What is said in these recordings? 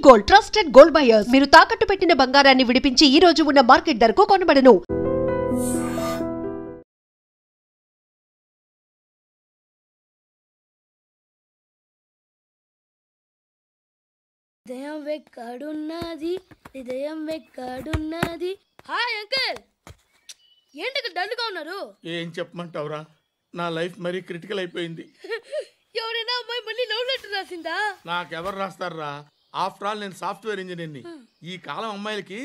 Gold, trusted gold buyers. మీరు తాకట్టు పెట్టిన బంగారాన్ని విడిపించి ఈ రోజు ఉన్న మార్కెట్ ధరకు కొనబడను. హృదయం వెక్కడున్నది, హృదయం వెక్కడున్నది. హాయ్ అంకుల్, ఏంటి డల్గా ఉన్నారు? ఏం చెప్పమంటావురా, నా లైఫ్ మరీ క్రిటికల్ అయిపోయింది. ఎవరైనా అమ్మాయి మళ్ళీ లవ్ లెటర్ రాసిందా? నాకెవరు రాస్తారా? ఆఫ్టర్ ఆల్ నేను సాఫ్ట్వేర్ ఇంజనీర్ని. ఈ కాలం అమ్మాయిలకి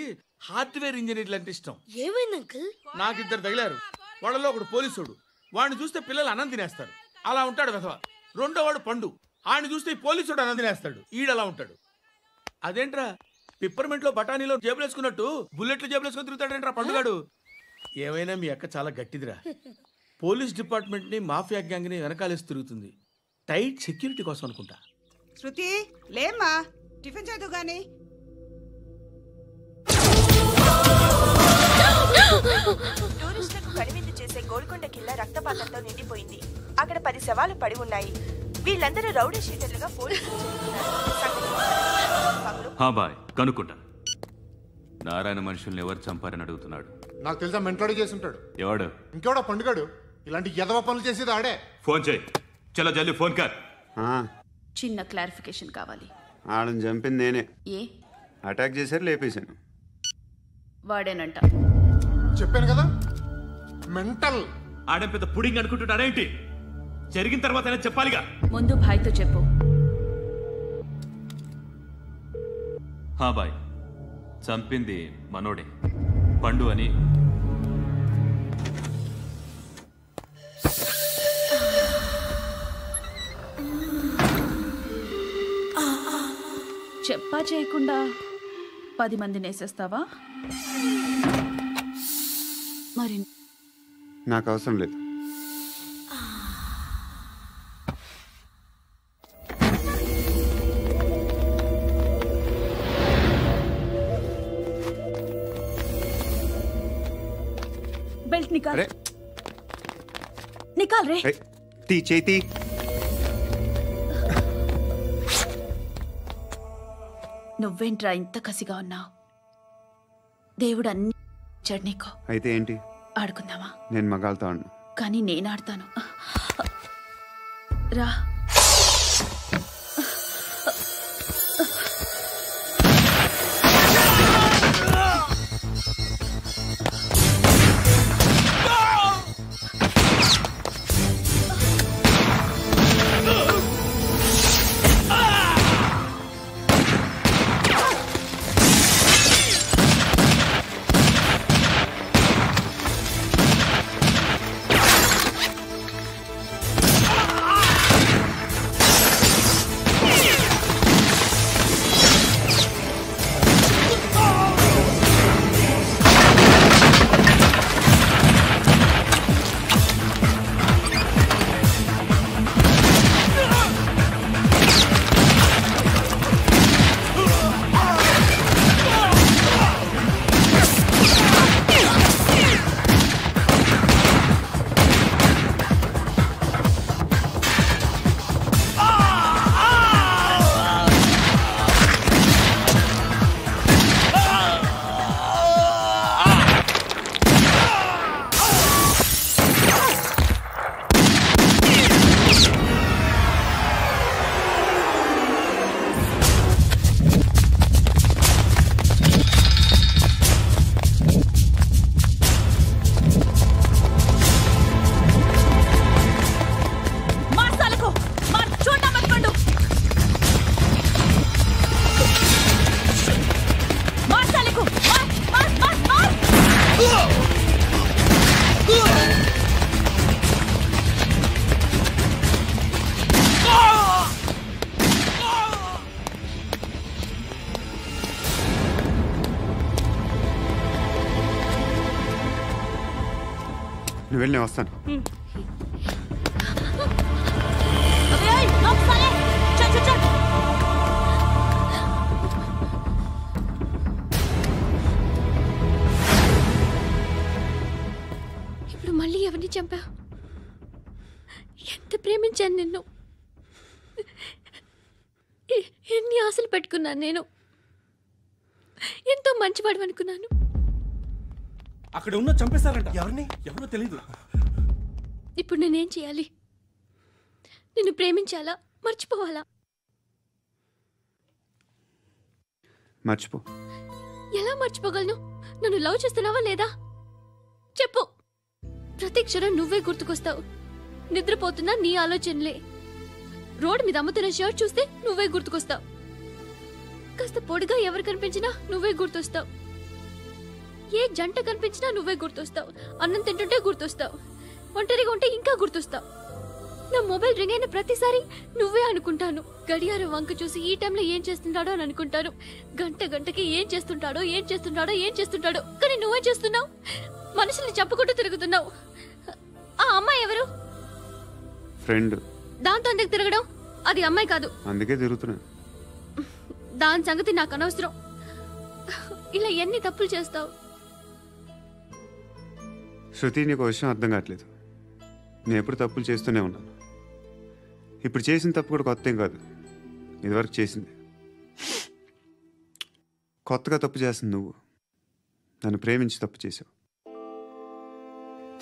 హార్డ్వేర్ ఇంజనీర్లు అంటే ఇష్టం. ఏమైంది అంకుల్? నాకు ఇద్దరు తగిలారు. వాళ్ళలో ఒకడు పోలీసుడు. వాడిని చూస్తే పిల్లలు అన్నం తినేస్తారు, అలా ఉంటాడు వెధవ. రెండో వాడు పండు. ఆయన చూస్తే పోలీసుడు అన్నం తినేస్తాడు, ఈడలా ఉంటాడు. అదేంట్రా, పిప్పర్మెంట్ లో బఠానీలో జేబులు వేసుకున్నట్టు బుల్లెట్లు జేబులు వేసుకుని తిరుగుతాడేంట్రా పండుగాడు. ఏమైనా మీ అక్క చాలా గట్టిదిరా. పోలీస్ డిపార్ట్మెంట్ ని మాఫియా గ్యాంగ్ ని వెనకాలేసి తిరుగుతుంది. టైట్ సెక్యూరిటీ కోసం అనుకుంటా. శృతి లేమ్మా, టిఫిన్ చేదు గాని. టూరిస్టులకు కనువిందు చేసే గోల్కొండ కిల్లా రక్తపాతంతో నిండిపోయింది. అక్కడ 10 శవాలు పడి ఉన్నాయి. వీళ్ళందరూ రౌడీ షీటర్లుగా పోలీసులు కనుక్కుంటా. నారాయణ మనుషుల్ని ఎవరు చంపారని అడుగుతున్నాడు. నాకు తెలుసా, మెంటోడి చేసి ఉంటాడు. ఎవడు? ఇంకెవడో పండుగాడు. ఇలాంటి ఎదవ పనులు చేసేది ఆడే. ఫోన్ చేయి. చలో జల్దీ ఫోన్ కర్. చిన్న క్లారిఫికేషన్ కావాలి. ఆడని చంపింది నేనే. ఏ అటాక్ చేశారు, లేపేశాను. వాడేనంట. చెప్పాను కదా, మెంటల్. ఆడే పెద్ద పుడింగ్ అనుకుంటున్నాడేంటి? జరిగిన తర్వాత అయినా చెప్పాలిగా. ముందు భాయ్తో చెప్పు. బాయ్, చంపింది మనోడే, పండు అని. చెప్పా చేయకుండా 10 మందిని వేసేస్తావా? మరి నాకు అవసరం లేదు. बेल्ट निकाल। निकाल रे। ती चेती। నువ్వేంట్రా ఇంత కసిగా ఉన్నావు? దేవుడు అన్ని ఇచ్చాడు నీకు. అయితే ఏంటి? ఆడుకుందామా? నేను మగాళ్ళతో ఆడను. కానీ నేను ఆడతాను. రా. నువ్వు వెళ్ళి వస్తాను. ఇప్పుడు మళ్ళీ ఎవరిని చంపా? ఎంత ప్రేమించాను నిన్ను, ఎన్ని ఆశలు పెట్టుకున్నాను నేను. ఎంతో మంచివాడు అనుకున్నాను. అక్కడ ఉన్న చంపేస్తారంట. ఎవరో తెలీదు. ఇప్పుడు నేనేం చేయాలి? నిన్ను ప్రేమించాలా, మర్చిపోవాలా? మర్చిపో. ఎలా మర్చిపోగలను? నన్ను లవ్ చేస్తున్నావా లేదా చెప్పు. ప్రతి క్షణం నువ్వే గుర్తుకొస్తావు. నిద్రపోతున్నా నీ ఆలోచనలే. రోడ్డు మీద అమ్ముతున్న షర్ట్ చూస్తే నువ్వే గుర్తుకొస్తావు. కాస్త పొడిగా ఎవరు కనిపించినా నువ్వే గుర్తొస్తావు. ఏ జంట కనిపించినా నువ్వే గుర్తొస్తావు. అన్నం తింటుంటే గుర్తొస్తావు. ఒంటరిగా ఉంటే ఇంకా గుర్తొస్తావు. నా మొబైల్ రింగ్ అయిన ప్రతిసారి నువ్వే అనుకుంటాను. గడియారం వంక చూసి ఈ టైంలో ఏం చేస్తుంటాడో అని అనుకుంటాను. గంటకి ఏం చేస్తుంటాడో కానీ నువ్వే చేస్తున్నావు. మనుషుల్ని చెప్పుకుంటూ తిరుగుతున్నావు. ఆ అమ్మాయి ఎవరు? ఫ్రెండ్. దాంతో ఎందుకు తిరగడం? అది అమ్మాయి కాదు. అందుకే తిరుగుతున్నా. దాని సంగతి నాకు అనవసరం. ఇలా ఎన్ని తప్పులు చేస్తావు? శృతి, నీకు విషయం అర్థం కావట్లేదు. నేను ఎప్పుడు తప్పులు చేస్తూనే ఉన్నాను. ఇప్పుడు చేసిన తప్పు కూడా కొత్త ఏం కాదు. ఇదివరకు చేసింది. కొత్తగా తప్పు చేస్తుంది నువ్వు. నన్ను ప్రేమించి తప్పు చేసావు.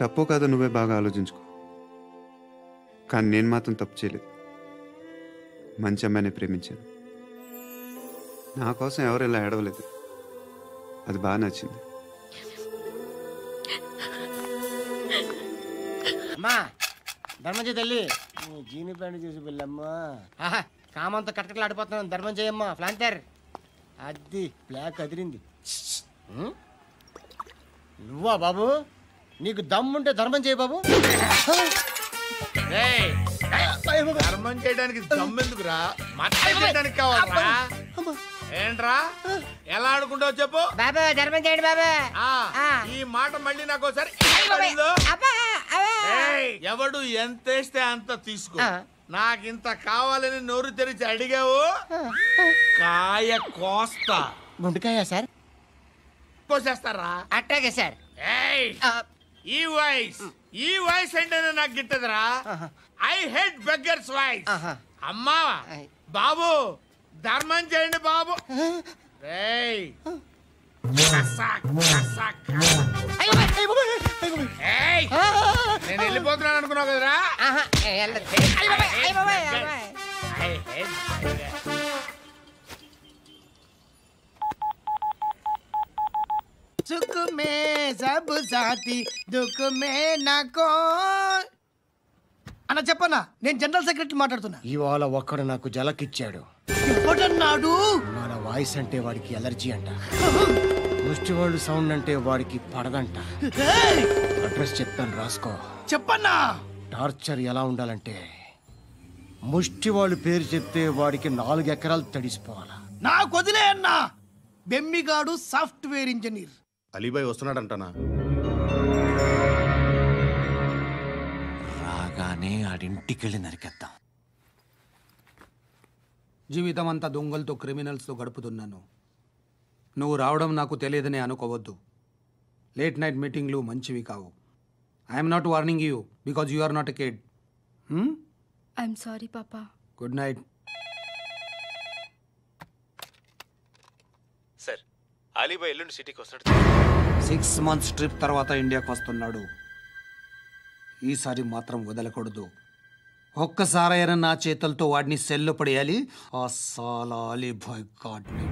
తప్పో కాదో నువ్వే బాగా ఆలోచించుకో. కానీ నేను మాత్రం తప్పు చేయలేదు. మంచి అమ్మాయిని ప్రేమించాను. నా కోసం ఎవరు ఇలా ఏడవలేదు. అది బాగా నచ్చింది. అమ్మా ధర్మం చేయి తల్లి. జీని ప్యాంట్ చూసి వెళ్ళమ్మా. కామంతో కట్టకలు ఆడిపోతున్నాను. ధర్మం చేయమ్మా. ఫ్లాంటర్ అది బ్లాక్ అదిరింది. నువ్వా బాబు? నీకు దమ్ముంటే ధర్మం చేయి బాబు. ధర్మం చేయడానికి దమ్మెందుకురా? చేయడానికి కావాలరా? ఏంట్రా ఎలా ఆడుకుంటావు చెప్పు బాబా. ధర్మం చేయండి బాబా. ఈ మాట మళ్ళీ నాకు ఒకసారి. ఎవడు ఎంత వేస్తే అంత తీసుకో. నాకింత కావాలని నోరు తెరిచి అడిగావు, కాయ కోస్తా. గుండెకాయ సార్? కోసేస్తారా? అట్టాగే సార్. ఈ వాయిస్ అంటేనే నాకు గిట్టదురా. I hate beggars voice. అమ్మా బాబు ధర్మం చేయండి బాబు. నేను వెళ్ళిపోతున్నాను అనుకున్నావు కదరా. సుఖ మే సబ్ సాథీ దుఃఖ మే నాకో. అన్న చెప్పన్నా, నేను జనరల్ సెక్రటరీ మాట్లాడుతున్నా. ఇవాళ ఒక్కడు నాకు జలకిచ్చాడు. ఎవడన్నాడు? మన వాయిస్ అంటే వాడికి ఎలర్జీ అంట. ముష్టి వాళ్ళు సౌండ్ అంటే వాడికి పడదంట. అడ్రస్ చెప్తాను రాసుకో. చెప్పన్నా. టార్చర్ ఎలా ఉండాలంటే ముష్టి వాళ్ళు పేరు చెప్తే వాడికి 4 ఎకరాలు తడిసిపోవాలా. నాకు వదిలే అన్నా. బెమ్మిగాడు సాఫ్ట్వేర్ ఇంజనీర్. అలీబాయ్ వస్తున్నాడంటనా? రాగానే ఆడింటికెళ్ళి నరికేద్దాం. జీవితం అంతా దొంగలతో, క్రిమినల్స్తో గడుపుతున్నాను. నువ్వు రావడం నాకు తెలియదని అనుకోవద్దు. లేట్ నైట్ మీటింగ్లు మంచివి కావు. I'm not warning you because you are not a kid. I'm sorry papa. Good night. Sir, Alibhai ఎల్లుండి సిటీకి వస్తాడు. 6 months ట్రిప్ తర్వాత ఇండియాకి వస్తున్నాడు. ఈసారి మాత్రం వదలకూడదు. ఒక్కసారైనా నా చేతులతో వాడిని సెల్లో పడేయాలి. ఆ సాలా అలీబాయ్ గాడ్ని.